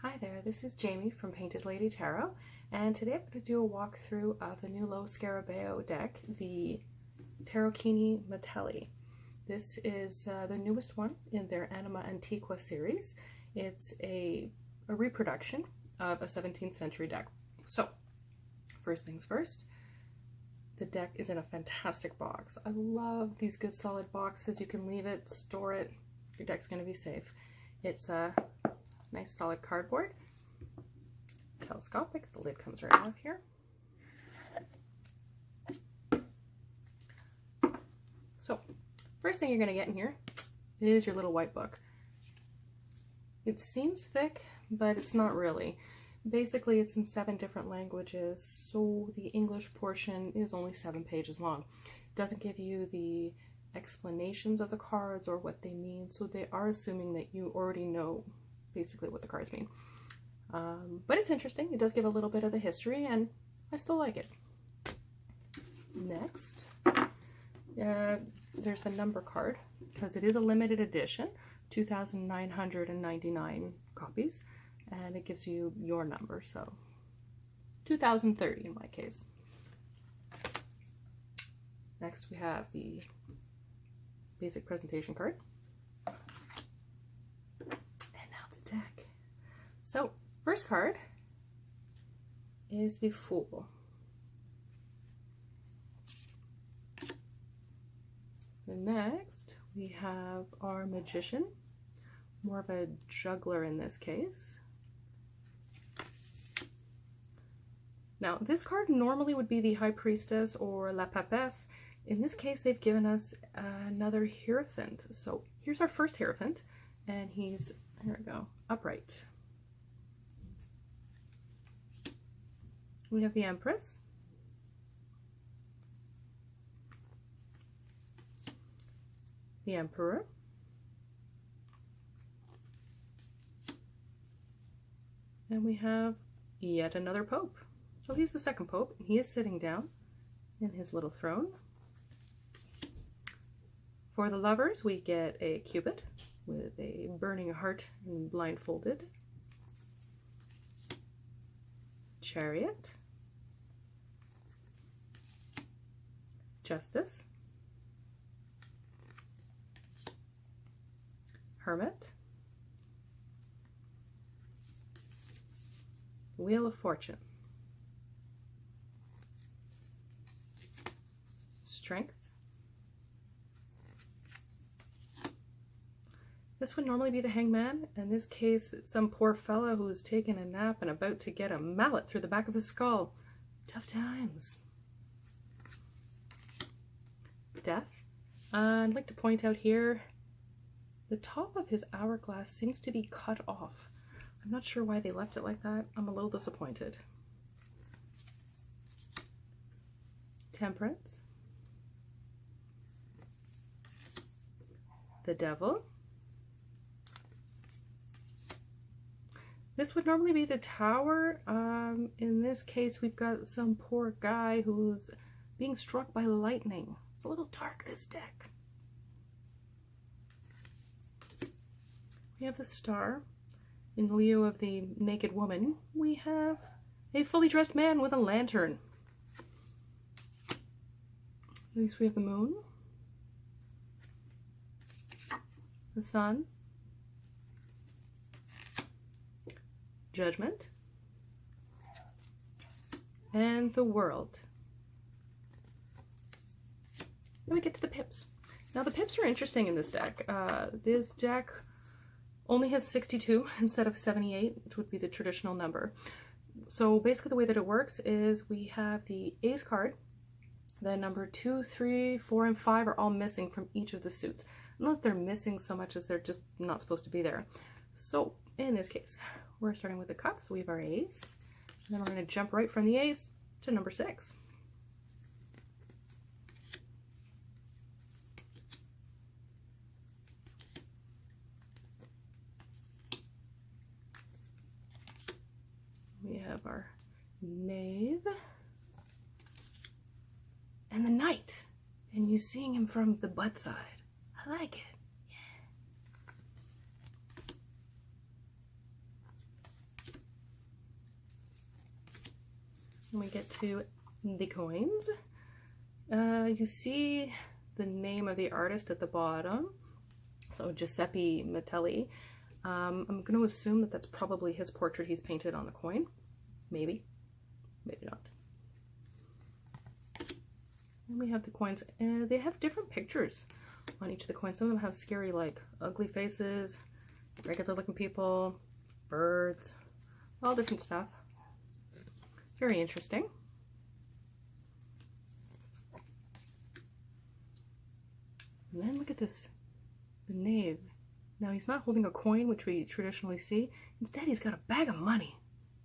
Hi there, this is Jamie from Painted Lady Tarot, and today I'm going to do a walkthrough of the new Lo Scarabeo deck, the Tarocchino Mitelli. This is the newest one in their Anima Antiqua series. It's a reproduction of a 17th century deck. So, first things first, the deck is in a fantastic box. I love these good solid boxes. You can leave it, store it, your deck's going to be safe. It's a nice solid cardboard, telescopic, the lid comes right off here. So, first thing you're going to get in here is your little white book. It seems thick, but it's not really. Basically, it's in 7 different languages, so the English portion is only 7 pages long. It doesn't give you the explanations of the cards or what they mean, so they are assuming that you already know basically what the cards mean. But it's interesting. It does give a little bit of the history, and I still like it. Next, there's the number card, because it is a limited edition, 2,999 copies, and it gives you your number, so 2030 in my case. Next, we have the basic presentation card. Deck. So, first card is the Fool. And next, we have our Magician, more of a juggler in this case. Now, this card normally would be the High Priestess or La Papesse. In this case, they've given us another Hierophant. So, here's our first Hierophant, and he's, here we go, upright. We have the Empress, the Emperor, and we have yet another Pope. So he's the second Pope, and he is sitting down in his little throne. For the lovers, we get a Cupid with a burning heart and blindfolded, Chariot, Justice, Hermit, Wheel of Fortune, Strength. This would normally be the Hangman. In this case, it's some poor fella who's taking a nap and about to get a mallet through the back of his skull. Tough times. Death. I'd like to point out here, the top of his hourglass seems to be cut off. I'm not sure why they left it like that. I'm a little disappointed. Temperance. The Devil. This would normally be the Tower. In this case, we've got some poor guy who's being struck by lightning. It's a little dark, this deck. We have the Star. In lieu of the naked woman, we have a fully dressed man with a lantern. Next, we have the Moon, the Sun, Judgment, and the World. Then we get to the pips. Now the pips are interesting in this deck. This deck only has 62 instead of 78, which would be the traditional number. So basically the way that it works is we have the Ace card. The number 2, 3, 4, and 5 are all missing from each of the suits. Not that they're missing so much as they're just not supposed to be there. So in this case, we're starting with the cups. We have our Ace, and then we're going to jump right from the Ace to number 6. We have our Knave and the Knight, and you seeing him from the butt side. I like it. When we get to the coins, you see the name of the artist at the bottom. So Giuseppe Mitelli. I'm going to assume that that's probably his portrait he's painted on the coin. Maybe. Maybe not. And we have the coins. They have different pictures on each of the coins. Some of them have scary, like, ugly faces, regular looking people, birds, all different stuff. Very interesting. And then look at this, the knave. Now he's not holding a coin, which we traditionally see. Instead, he's got a bag of money.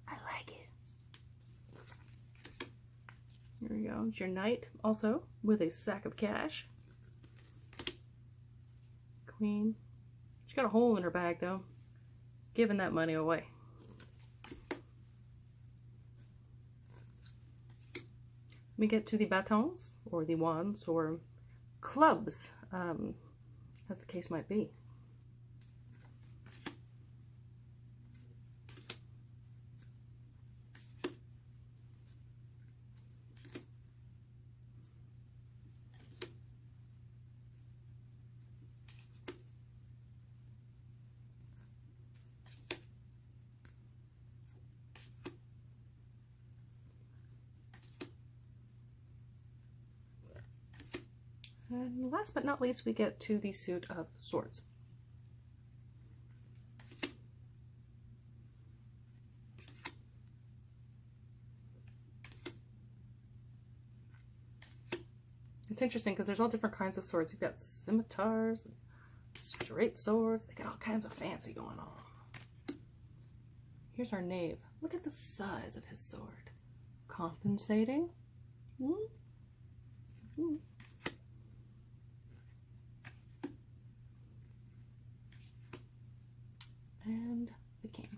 I like it. Here we go. It's your knight, also with a sack of cash. Queen. She's got a hole in her bag, though. Giving that money away. We get to the batons, or the wands, or clubs, as the case might be. And last but not least, we get to the suit of swords. It's interesting because there's all different kinds of swords. You've got scimitars, straight swords. They got all kinds of fancy going on. Here's our knave. Look at the size of his sword. Compensating. And the king.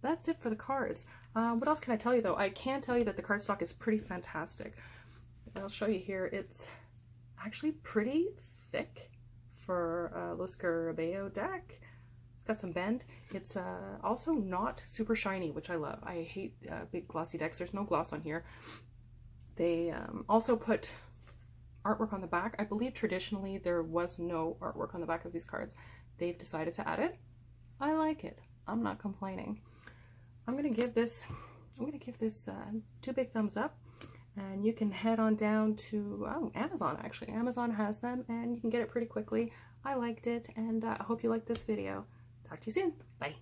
That's it for the cards. What else can I tell you, though? I can tell you that the cardstock is pretty fantastic. I'll show you here. It's actually pretty thick for a Lo Scarabeo deck. It's got some bend. It's also not super shiny, which I love. I hate big glossy decks. There's no gloss on here. They also put artwork on the back. I believe traditionally there was no artwork on the back of these cards. They've decided to add it. I like it. I'm not complaining. I'm gonna give this 2 big thumbs up, and you can head on down to Amazon. Actually, Amazon has them, and you can get it pretty quickly. I liked it, and I hope you liked this video. Talk to you soon. Bye.